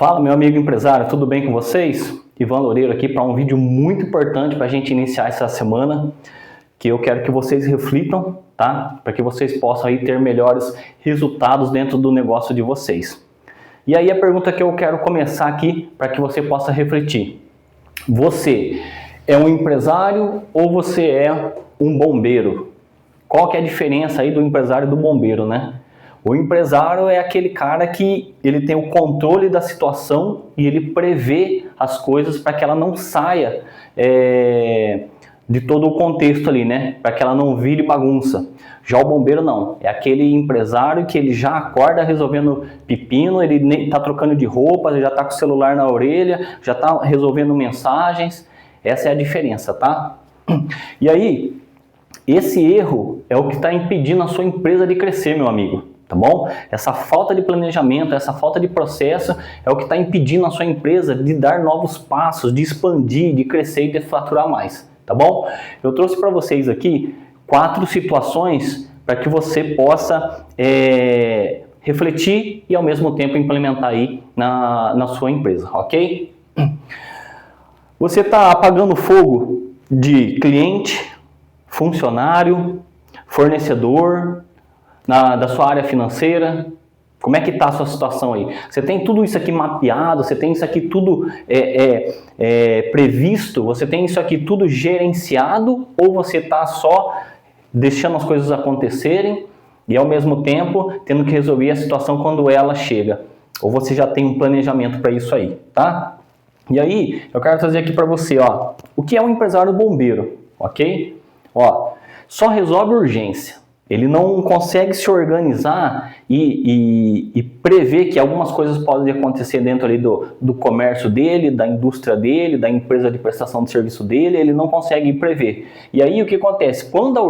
Fala, meu amigo empresário, tudo bem com vocês? Ivan Loureiro aqui para um vídeo muito importante para a gente iniciar essa semana, que eu quero que vocês reflitam, tá? Para que vocês possam aí ter melhores resultados dentro do negócio de vocês. E aí a pergunta que eu quero começar aqui para que você possa refletir. Você é um empresário ou você é um bombeiro? Qual que é a diferença aí do empresário e do bombeiro, né? O empresário é aquele cara que ele tem o controle da situação e ele prevê as coisas para que ela não saia de todo o contexto ali, né? Para que ela não vire bagunça. Já o bombeiro não, é aquele empresário que ele já acorda resolvendo pepino, ele está trocando de roupa, já está com o celular na orelha, já está resolvendo mensagens. Essa é a diferença, tá? E aí, esse erro é o que está impedindo a sua empresa de crescer, meu amigo. Tá bom? Essa falta de planejamento, essa falta de processo é o que está impedindo a sua empresa de dar novos passos, de expandir, de crescer e de faturar mais, tá bom? Eu trouxe para vocês aqui 4 situações para que você possa refletir e ao mesmo tempo implementar aí na sua empresa, ok? Você está apagando fogo de cliente, funcionário, fornecedor, da sua área financeira. Como é que está a sua situação aí? Você tem tudo isso aqui mapeado, você tem isso aqui tudo previsto, você tem isso aqui tudo gerenciado, ou você está só deixando as coisas acontecerem e ao mesmo tempo tendo que resolver a situação quando ela chega? Ou você já tem um planejamento para isso aí, tá? E aí, eu quero trazer aqui para você, ó, o que é um empresário bombeiro, ok? Ó, só resolve urgência. Ele não consegue se organizar e prever que algumas coisas podem acontecer dentro ali do comércio dele, da indústria dele, da empresa de prestação de serviço dele, ele não consegue prever. E aí o que acontece? Quando a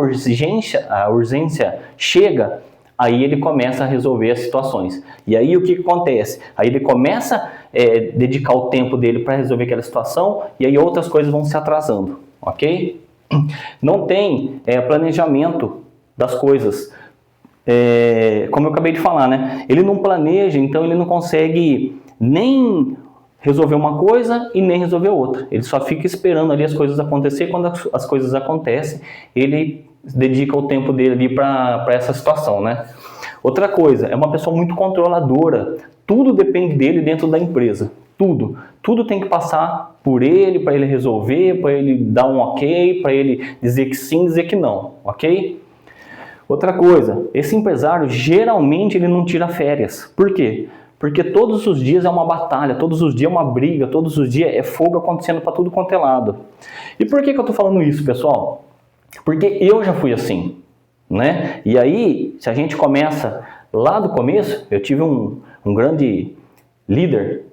urgência chega, aí ele começa a resolver as situações. E aí o que acontece? Aí ele começa a dedicar o tempo dele para resolver aquela situação e aí outras coisas vão se atrasando, ok? Não tem planejamento das coisas, como eu acabei de falar, né? Ele não planeja, então ele não consegue nem resolver uma coisa e nem resolver outra. Ele só fica esperando ali as coisas acontecer. Quando as coisas acontecem, ele dedica o tempo dele ali para essa situação, né? Outra coisa, é uma pessoa muito controladora. Tudo depende dele dentro da empresa. Tudo tem que passar por ele, para ele resolver, para ele dar um ok, para ele dizer que sim, dizer que não, ok? Outra coisa, esse empresário geralmente ele não tira férias. Por quê? Porque todos os dias é uma batalha, todos os dias é uma briga, todos os dias é fogo acontecendo para tudo quanto é lado. E por que eu estou falando isso, pessoal? Porque eu já fui assim, né? E aí, se a gente começa lá do começo, eu tive um grande líder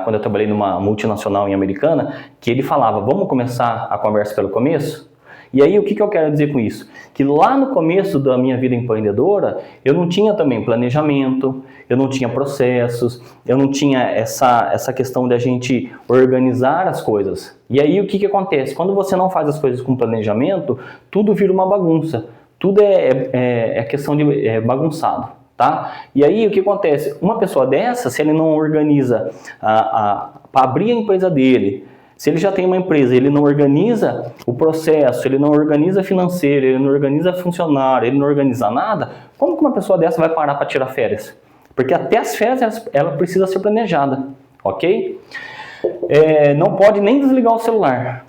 quando eu trabalhei numa multinacional em Americana, que ele falava, vamos começar a conversa pelo começo? E aí, o que eu quero dizer com isso? Que lá no começo da minha vida empreendedora, eu não tinha também planejamento, eu não tinha processos, eu não tinha essa questão de a gente organizar as coisas. E aí, o que acontece? Quando você não faz as coisas com planejamento, tudo vira uma bagunça. Tudo é questão de bagunçado, tá? E aí, o que acontece? Uma pessoa dessa, se ele não organiza para abrir a empresa dele, se ele já tem uma empresa, ele não organiza o processo, ele não organiza financeiro, ele não organiza funcionário, ele não organiza nada, como que uma pessoa dessa vai parar para tirar férias? Porque até as férias, ela precisa ser planejada, ok? Não pode nem desligar o celular.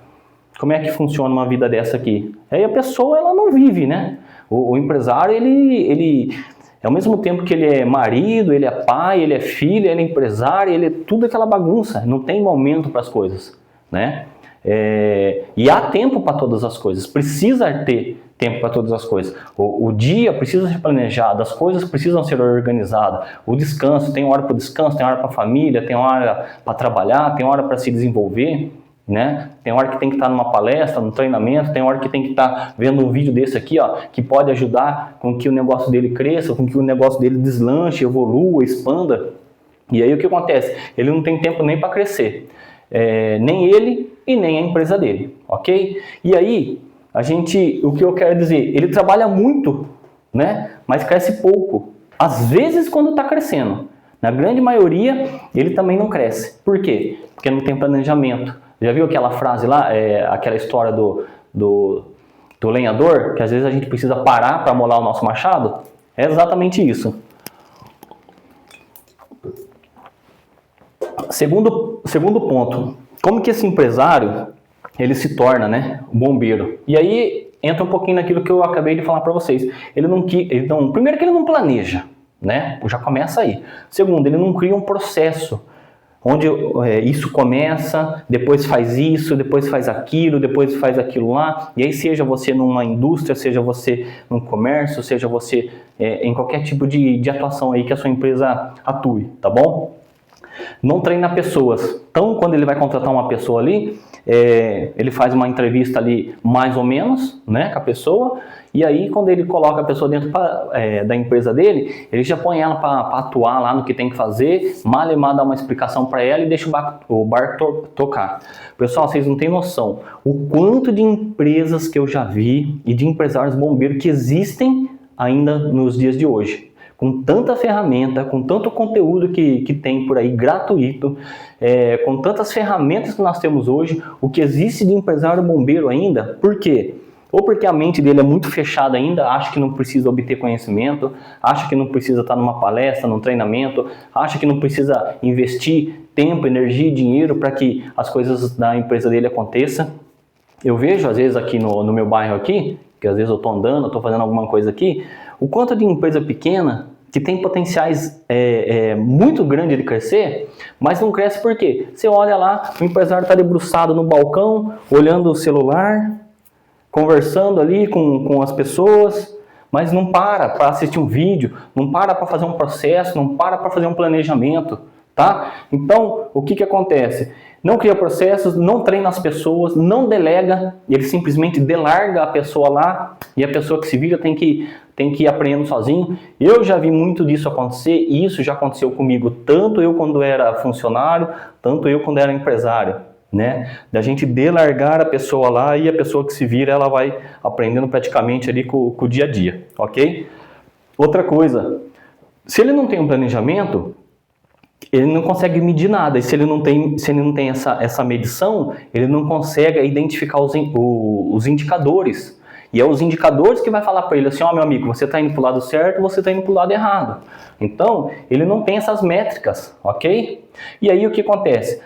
Como é que funciona uma vida dessa aqui? Aí a pessoa, ela não vive, né? O empresário, ele ao mesmo tempo que ele é marido, ele é pai, ele é filho, ele é empresário, ele é tudo aquela bagunça, não tem momento para as coisas, né? E há tempo para todas as coisas, precisa ter tempo para todas as coisas. O dia precisa ser planejado, as coisas precisam ser organizadas. O descanso, tem hora para o descanso, tem hora para a família, tem hora para trabalhar, tem hora para se desenvolver, né? Tem hora que tem que estar numa palestra, no treinamento, tem hora que tem que estar vendo um vídeo desse aqui, ó, que pode ajudar com que o negócio dele cresça, com que o negócio dele deslanche, evolua, expanda. E aí o que acontece? Ele não tem tempo nem para crescer. Nem ele e nem a empresa dele, ok? E aí, o que eu quero dizer, ele trabalha muito, né? Mas cresce pouco. Às vezes quando está crescendo, Na grande maioria, ele também não cresce. Por quê? Porque não tem planejamento. Já viu aquela frase lá, aquela história do lenhador, que às vezes a gente precisa parar para molar o nosso machado? É exatamente isso. Segundo ponto, como que esse empresário, ele se torna, né, um bombeiro? E aí entra um pouquinho naquilo que eu acabei de falar para vocês. Primeiro que ele não planeja, né? Já começa aí. Segundo, ele não cria um processo onde isso começa, depois faz isso, depois faz aquilo, depois faz aquilo lá. E aí seja você numa indústria, seja você num comércio, seja você em qualquer tipo de atuação aí que a sua empresa atue, tá bom? Não treina pessoas. Então, quando ele vai contratar uma pessoa ali, ele faz uma entrevista ali mais ou menos, né, com a pessoa, e aí quando ele coloca a pessoa dentro da empresa dele, ele já põe ela para atuar lá no que tem que fazer, mal e mal dá uma explicação para ela e deixa o bar tocar. Pessoal, vocês não têm noção o quanto de empresas que eu já vi e de empresários bombeiros que existem ainda nos dias de hoje. Com tanta ferramenta, com tanto conteúdo que tem por aí gratuito, com tantas ferramentas que nós temos hoje, o que existe de empresário bombeiro ainda, por quê? Ou porque a mente dele é muito fechada ainda, acha que não precisa obter conhecimento, acha que não precisa estar numa palestra, num treinamento, acha que não precisa investir tempo, energia e dinheiro para que as coisas da empresa dele aconteçam. Eu vejo, às vezes, aqui no meu bairro aqui, que às vezes eu estou andando, estou fazendo alguma coisa aqui, o quanto de empresa pequena que tem potenciais muito grandes de crescer, mas não cresce por quê? Você olha lá, o empresário está debruçado no balcão, olhando o celular, conversando ali com as pessoas, mas não para assistir um vídeo, não para fazer um processo, não para fazer um planejamento, tá? Então, o que acontece? Não cria processos, não treina as pessoas, não delega, ele simplesmente delarga a pessoa lá e a pessoa que se vira tem que ir aprendendo sozinho. Eu já vi muito disso acontecer e isso já aconteceu comigo, tanto eu quando era funcionário, tanto eu quando era empresário, né? Da gente delargar a pessoa lá e a pessoa que se vira, ela vai aprendendo praticamente ali com o dia a dia, ok? Outra coisa, se ele não tem um planejamento, ele não consegue medir nada, e se ele não tem essa medição, ele não consegue identificar os indicadores. E é os indicadores que vai falar para ele assim, ó, meu amigo, você está indo para o lado certo, você está indo para o lado errado. Então, ele não tem essas métricas, ok? E aí o que acontece?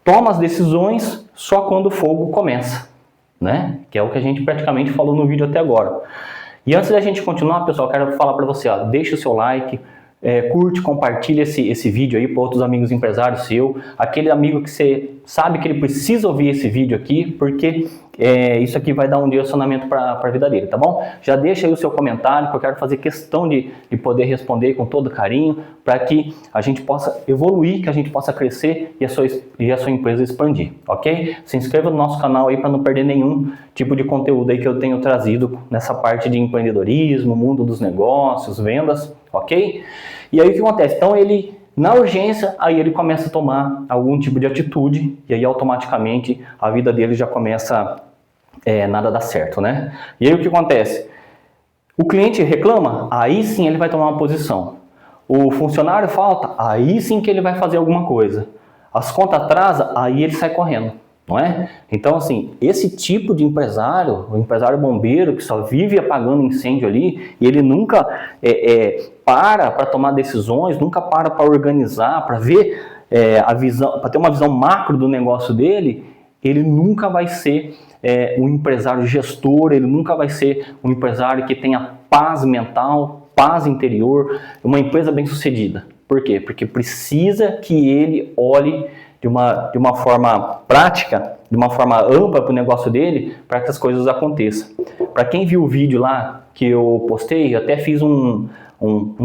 Toma as decisões só quando o fogo começa, né? Que é o que a gente praticamente falou no vídeo até agora. E antes da gente continuar, pessoal, quero falar para você, ó, deixa o seu like, curte, compartilha esse vídeo aí para outros amigos empresários seu, aquele amigo que você sabe que ele precisa ouvir esse vídeo aqui, porque isso aqui vai dar um direcionamento para a vida dele, tá bom? Já deixa aí o seu comentário, que eu quero fazer questão de poder responder com todo carinho, para que a gente possa evoluir, que a gente possa crescer e a sua empresa expandir, ok? Se inscreva no nosso canal aí para não perder nenhum tipo de conteúdo aí que eu tenho trazido nessa parte de empreendedorismo, mundo dos negócios, vendas, ok? E aí o que acontece? Então na urgência, aí ele começa a tomar algum tipo de atitude e aí automaticamente a vida dele já começa nada dá certo, né? E aí o que acontece? O cliente reclama, aí sim ele vai tomar uma posição. O funcionário falta, aí sim que ele vai fazer alguma coisa. As contas atrasam, aí ele sai correndo, não é? Então assim, esse tipo de empresário, o empresário bombeiro que só vive apagando incêndio ali, e ele nunca para tomar decisões, nunca para organizar, para ver a visão, para ter uma visão macro do negócio dele, ele nunca vai ser um empresário gestor, ele nunca vai ser um empresário que tenha paz mental, paz interior, uma empresa bem sucedida. Por quê? Porque precisa que ele olhe de uma forma prática, de uma forma ampla para o negócio dele, para que as coisas aconteçam. Para quem viu o vídeo lá que eu postei, eu até fiz um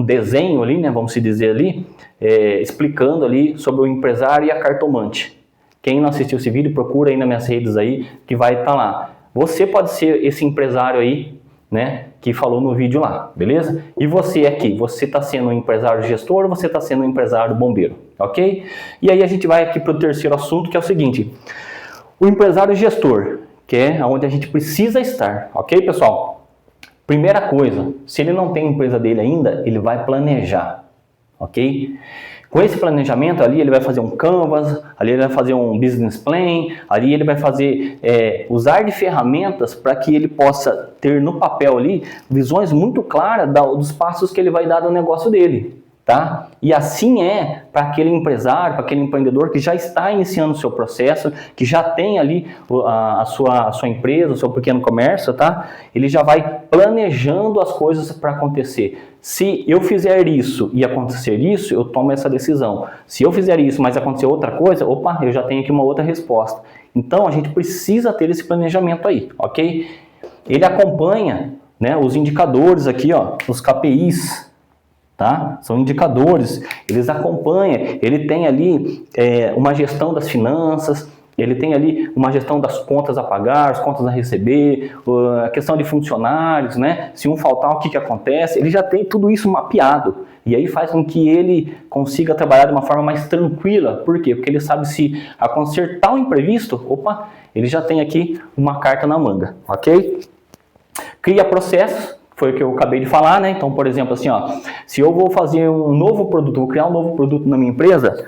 desenho ali, né, vamos se dizer ali, explicando ali sobre o empresário e a cartomante. Quem não assistiu esse vídeo, procura aí nas minhas redes aí, que vai estar lá. Você pode ser esse empresário aí, né, que falou no vídeo lá, beleza? E você aqui, você está sendo um empresário gestor ou você está sendo um empresário bombeiro, ok? E aí a gente vai aqui para o terceiro assunto, que é o seguinte. O empresário gestor, que é onde a gente precisa estar, ok, pessoal? Primeira coisa, se ele não tem a empresa dele ainda, ele vai planejar, ok? Com esse planejamento, ali ele vai fazer um canvas, ali ele vai fazer um business plan, ali ele vai fazer, usar de ferramentas para que ele possa ter no papel ali visões muito claras dos passos que ele vai dar no negócio dele. Tá? E assim é para aquele empresário, para aquele empreendedor que já está iniciando o seu processo, que já tem ali a sua empresa, o seu pequeno comércio, tá? Ele já vai planejando as coisas para acontecer. Se eu fizer isso e acontecer isso, eu tomo essa decisão. Se eu fizer isso, mas acontecer outra coisa, opa, eu já tenho aqui uma outra resposta. Então a gente precisa ter esse planejamento aí, ok? Ele acompanha, né, os indicadores aqui, ó, os KPIs. Tá? São indicadores, eles acompanham, ele tem ali uma gestão das finanças, ele tem ali uma gestão das contas a pagar, as contas a receber, a questão de funcionários, né? Se um faltar, o que acontece? Ele já tem tudo isso mapeado, e aí faz com que ele consiga trabalhar de uma forma mais tranquila. Por quê? Porque ele sabe se acontecer tal imprevisto, opa, ele já tem aqui uma carta na manga, ok? Cria processos. Foi o que eu acabei de falar, né? Então, por exemplo, assim, ó, se eu vou fazer um novo produto, vou criar um novo produto na minha empresa,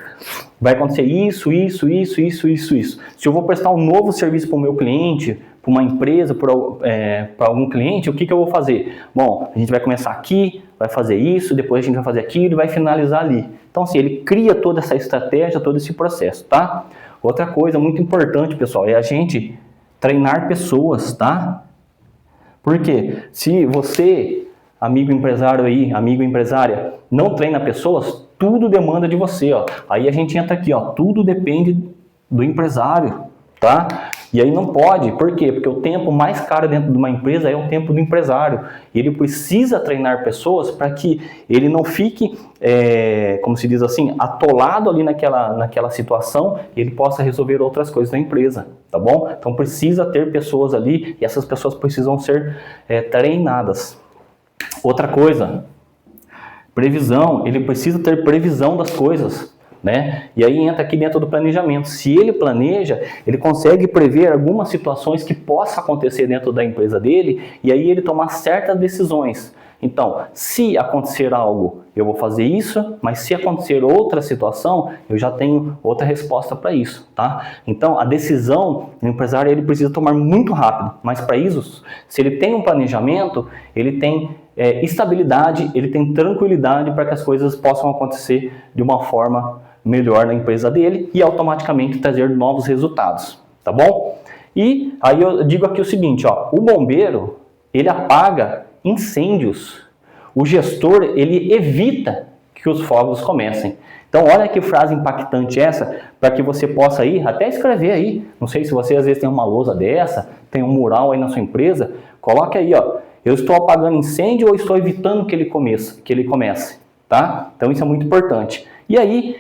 vai acontecer isso. Se eu vou prestar um novo serviço para o meu cliente, para uma empresa, para algum cliente, o que eu vou fazer? Bom, a gente vai começar aqui, vai fazer isso, depois a gente vai fazer aquilo e vai finalizar ali. Então, assim, ele cria toda essa estratégia, todo esse processo, tá? Outra coisa muito importante, pessoal, é a gente treinar pessoas, tá? Porque se você, amigo empresário aí, amigo empresária, não treina pessoas, tudo demanda de você, ó. Aí a gente entra aqui, ó, tudo depende do empresário, tá? E aí não pode, por quê? Porque o tempo mais caro dentro de uma empresa é o tempo do empresário. E ele precisa treinar pessoas para que ele não fique, como se diz assim, atolado ali naquela situação e ele possa resolver outras coisas na empresa, tá bom? Então precisa ter pessoas ali e essas pessoas precisam ser treinadas. Outra coisa, previsão, ele precisa ter previsão das coisas. Né? E aí entra aqui dentro do planejamento. Se ele planeja, ele consegue prever algumas situações que possam acontecer dentro da empresa dele e aí ele tomar certas decisões. Então, se acontecer algo, eu vou fazer isso, mas se acontecer outra situação, eu já tenho outra resposta para isso, tá? Então, a decisão do empresário ele precisa tomar muito rápido, mas para isso, se ele tem um planejamento, ele tem estabilidade, ele tem tranquilidade para que as coisas possam acontecer de uma forma melhor na empresa dele e automaticamente trazer novos resultados, tá bom? E aí eu digo aqui o seguinte, ó, o bombeiro, ele apaga incêndios, o gestor, ele evita que os fogos comecem. Então, olha que frase impactante essa, para que você possa aí, até escrever aí, não sei se você às vezes tem uma lousa dessa, tem um mural aí na sua empresa, coloque aí, ó, eu estou apagando incêndio ou estou evitando que ele comece, tá? Então, isso é muito importante. E aí,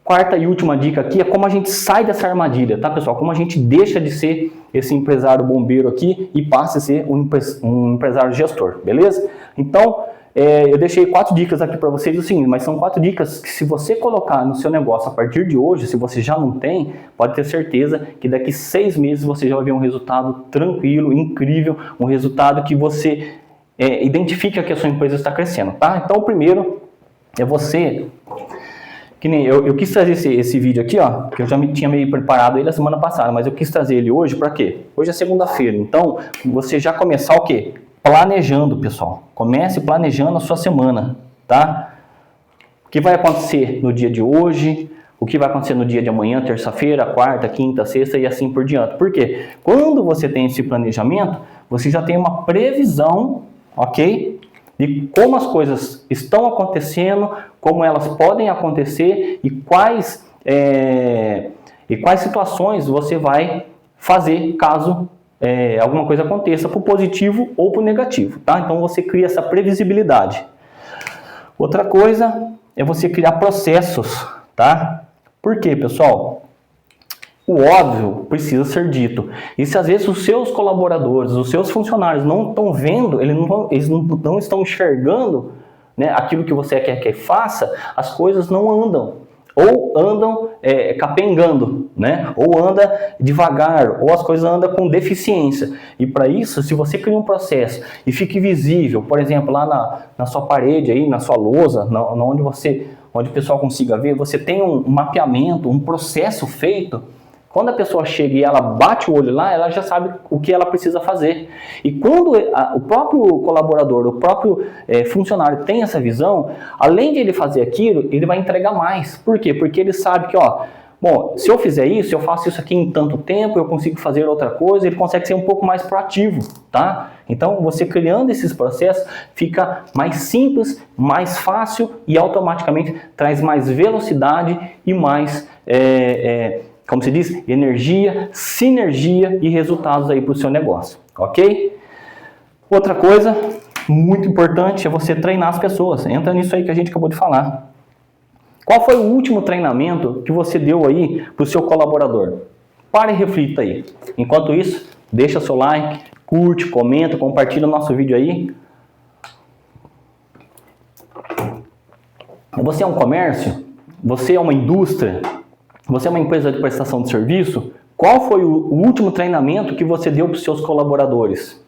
quarta e última dica aqui é como a gente sai dessa armadilha, tá, pessoal? Como a gente deixa de ser esse empresário bombeiro aqui e passa a ser um empresário gestor, beleza? Então, eu deixei 4 dicas aqui para vocês, assim, mas são 4 dicas que se você colocar no seu negócio a partir de hoje, se você já não tem, pode ter certeza que daqui 6 meses você já vai ver um resultado tranquilo, incrível, um resultado que você identifica que a sua empresa está crescendo, tá? Então, o primeiro é você... Que nem eu quis trazer esse vídeo aqui, ó, que eu já tinha meio preparado ele a semana passada, mas eu quis trazer ele hoje para quê? Hoje é segunda-feira, então você já começar o quê? Planejando, pessoal. Comece planejando a sua semana, tá? O que vai acontecer no dia de hoje, o que vai acontecer no dia de amanhã, terça-feira, quarta, quinta, sexta e assim por diante. Por quê? Quando você tem esse planejamento, você já tem uma previsão, ok? De como as coisas estão acontecendo, como elas podem acontecer e quais situações você vai fazer caso alguma coisa aconteça, para o positivo ou para o negativo, tá? Então você cria essa previsibilidade. Outra coisa é você criar processos, tá? Por quê, pessoal? O óbvio precisa ser dito. E se às vezes os seus colaboradores, os seus funcionários não estão vendo, eles não estão enxergando, né, aquilo que você quer que faça, as coisas não andam. Ou andam capengando, né? Ou anda devagar, ou as coisas andam com deficiência. E para isso, se você cria um processo e fique visível, por exemplo, lá na sua parede, aí, na sua lousa, onde você onde o pessoal consiga ver, você tem um mapeamento, um processo feito. Quando a pessoa chega e ela bate o olho lá, ela já sabe o que ela precisa fazer. E quando o próprio colaborador, o próprio funcionário tem essa visão, além de ele fazer aquilo, ele vai entregar mais. Por quê? Porque ele sabe que, bom, se eu fizer isso, eu faço isso aqui em tanto tempo, eu consigo fazer outra coisa, ele consegue ser um pouco mais proativo, tá? Então, você criando esses processos, fica mais simples, mais fácil e automaticamente traz mais velocidade e mais, como se diz, energia, sinergia e resultados aí para o seu negócio, ok? Outra coisa muito importante é você treinar as pessoas. Entra nisso aí que a gente acabou de falar. Qual foi o último treinamento que você deu aí para o seu colaborador? Pare e reflita aí. Enquanto isso, deixa seu like, curte, comenta, compartilha o nosso vídeo aí. Você é um comércio? Você é uma indústria? Você é uma empresa de prestação de serviço? Qual foi o último treinamento que você deu para os seus colaboradores?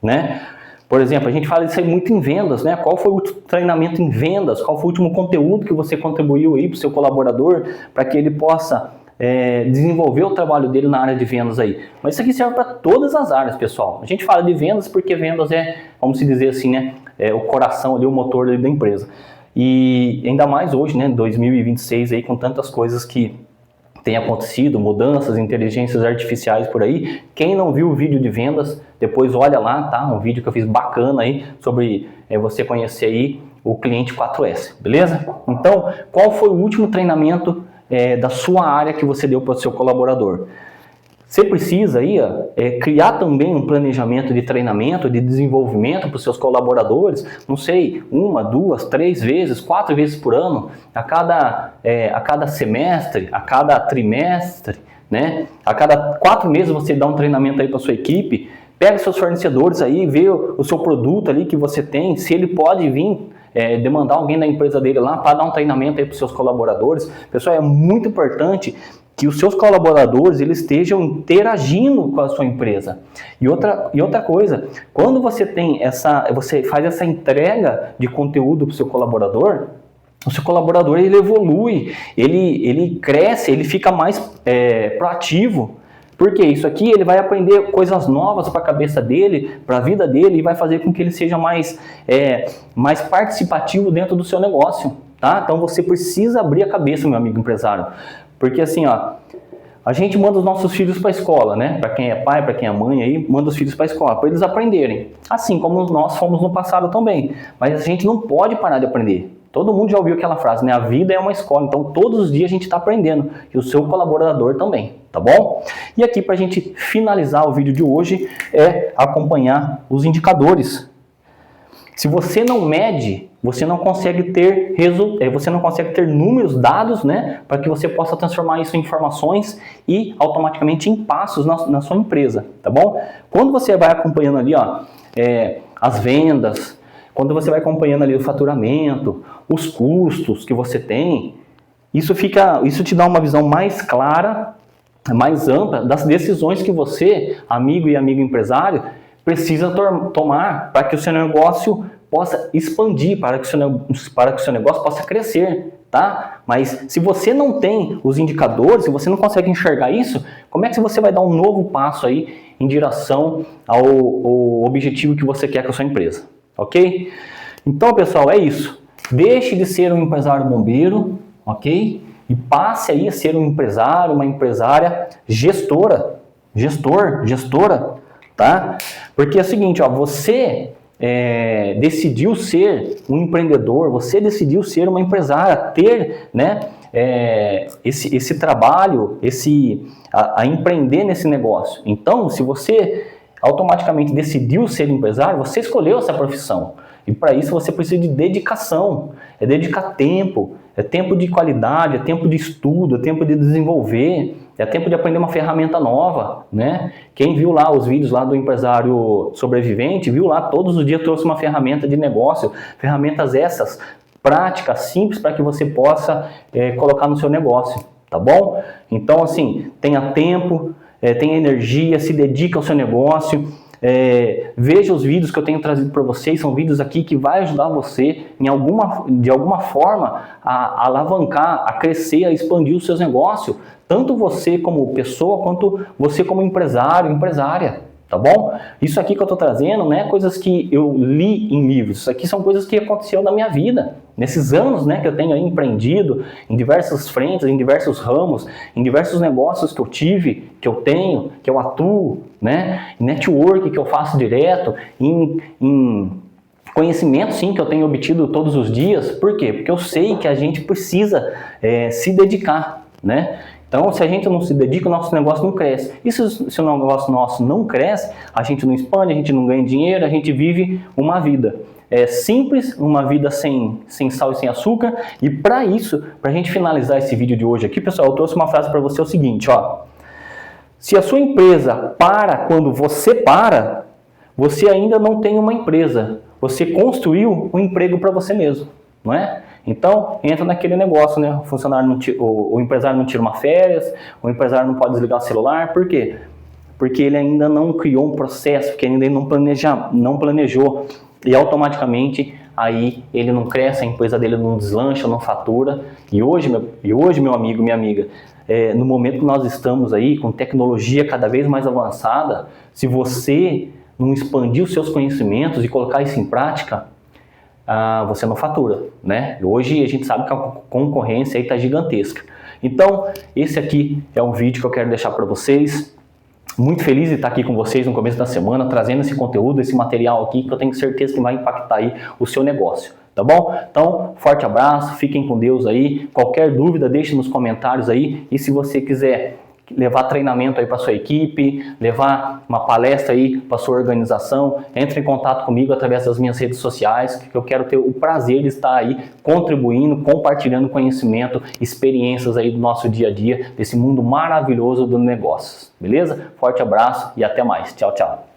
Né? Por exemplo, a gente fala isso aí muito em vendas, né? Qual foi o treinamento em vendas? Qual foi o último conteúdo que você contribuiu aí para o seu colaborador para que ele possa desenvolver o trabalho dele na área de vendas aí? Mas isso aqui serve para todas as áreas, pessoal. A gente fala de vendas porque vendas vamos dizer assim, né? O coração ali, o motor ali da empresa. E ainda mais hoje, né? 2026 aí, com tantas coisas que tem acontecido, mudanças, inteligências artificiais por aí. Quem não viu o vídeo de vendas, depois olha lá, tá? Um vídeo que eu fiz bacana aí sobre você conhecer aí o cliente 4S, beleza? Então, qual foi o último treinamento da sua área que você deu para o seu colaborador? Você precisa aí criar também um planejamento de treinamento, de desenvolvimento para os seus colaboradores, não sei, 1, 2, 3 vezes, 4 vezes por ano, a cada semestre, a cada trimestre, né? A cada 4 meses você dá um treinamento aí para sua equipe, pega seus fornecedores aí, vê o seu produto ali que você tem, se ele pode vir demandar alguém da empresa dele lá para dar um treinamento aí para os seus colaboradores. Pessoal, é muito importante que os seus colaboradores eles estejam interagindo com a sua empresa. E outra coisa, quando você você faz essa entrega de conteúdo para o seu colaborador ele evolui, ele cresce, ele fica mais proativo. Porque isso aqui ele vai aprender coisas novas para a cabeça dele, para a vida dele, e vai fazer com que ele seja mais participativo dentro do seu negócio. Tá? Então você precisa abrir a cabeça, meu amigo empresário. Porque assim, a gente manda os nossos filhos para a escola, né? Para quem é pai, para quem é mãe, aí manda os filhos para a escola, para eles aprenderem. Assim como nós fomos no passado também. Mas a gente não pode parar de aprender. Todo mundo já ouviu aquela frase, né? A vida é uma escola, então todos os dias a gente está aprendendo. E o seu colaborador também, tá bom? E aqui para a gente finalizar o vídeo de hoje é acompanhar os indicadores. Se você não mede, você não consegue ter números, dados, né, para que você possa transformar isso em informações e automaticamente em passos na sua empresa, tá bom? Quando você vai acompanhando ali, as vendas, quando você vai acompanhando ali o faturamento, os custos que você tem, isso te dá uma visão mais clara, mais ampla das decisões que você, amigo e amigo empresário, precisa tomar para que o seu negócio possa expandir, para que o seu negócio possa crescer, tá? Mas se você não tem os indicadores, se você não consegue enxergar isso, como é que você vai dar um novo passo aí em direção ao objetivo que você quer com a sua empresa, ok? Então, pessoal, é isso. Deixe de ser um empresário bombeiro, ok? E passe aí a ser um empresário, uma empresária gestora, tá? Porque é o seguinte, você decidiu ser um empreendedor, você decidiu ser uma empresária, ter, né, esse trabalho, a empreender nesse negócio. Então, se você automaticamente decidiu ser empresário, você escolheu essa profissão. E para isso você precisa de dedicação, é dedicar tempo, é tempo de qualidade, é tempo de estudo, é tempo de desenvolver, é tempo de aprender uma ferramenta nova, né? Quem viu lá os vídeos lá do empresário sobrevivente, viu lá todos os dias trouxe uma ferramenta de negócio, ferramentas essas, práticas, simples, para que você possa colocar no seu negócio, tá bom? Então assim, tenha tempo, tenha energia, se dedique ao seu negócio, Veja os vídeos que eu tenho trazido para vocês, são vídeos aqui que vai ajudar você de alguma forma a alavancar, a crescer, a expandir os seus negócios, tanto você como pessoa, quanto você como empresário, empresária, tá bom? Isso aqui que eu estou trazendo não é coisas que eu li em livros, isso aqui são coisas que aconteceu na minha vida, nesses anos, né, que eu tenho aí empreendido em diversas frentes, em diversos ramos, em diversos negócios que eu tive, que eu tenho, que eu atuo, né, em network que eu faço direto, em conhecimento, sim, que eu tenho obtido todos os dias. Por quê? Porque eu sei que a gente precisa se dedicar, né? Então, se a gente não se dedica, o nosso negócio não cresce. E se o negócio nosso não cresce, a gente não expande, a gente não ganha dinheiro, a gente vive uma vida simples, uma vida sem sal e sem açúcar. E para isso, para a gente finalizar esse vídeo de hoje aqui, pessoal, eu trouxe uma frase para você, é o seguinte, ó. Se a sua empresa para quando você para, você ainda não tem uma empresa. Você construiu um emprego para você mesmo, não é? Então, entra naquele negócio, né? O empresário não tira uma férias, o empresário não pode desligar o celular. Por quê? Porque ele ainda não criou um processo, porque ainda não planejou. E automaticamente, aí ele não cresce, a empresa dele não deslancha, não fatura. E hoje, meu amigo, minha amiga, no momento que nós estamos aí, com tecnologia cada vez mais avançada, se você não expandir os seus conhecimentos e colocar isso em prática, você não fatura, né? Hoje a gente sabe que a concorrência aí está gigantesca. Então, esse aqui é um vídeo que eu quero deixar para vocês. Muito feliz de estar aqui com vocês no começo da semana, trazendo esse conteúdo, esse material aqui, que eu tenho certeza que vai impactar aí o seu negócio, tá bom? Então, forte abraço, fiquem com Deus aí. Qualquer dúvida, deixe nos comentários aí. E se você quiser levar treinamento aí para sua equipe, levar uma palestra aí para sua organização, entre em contato comigo através das minhas redes sociais, que eu quero ter o prazer de estar aí contribuindo, compartilhando conhecimento, experiências aí do nosso dia a dia, desse mundo maravilhoso dos negócios, beleza? Forte abraço e até mais. Tchau, tchau.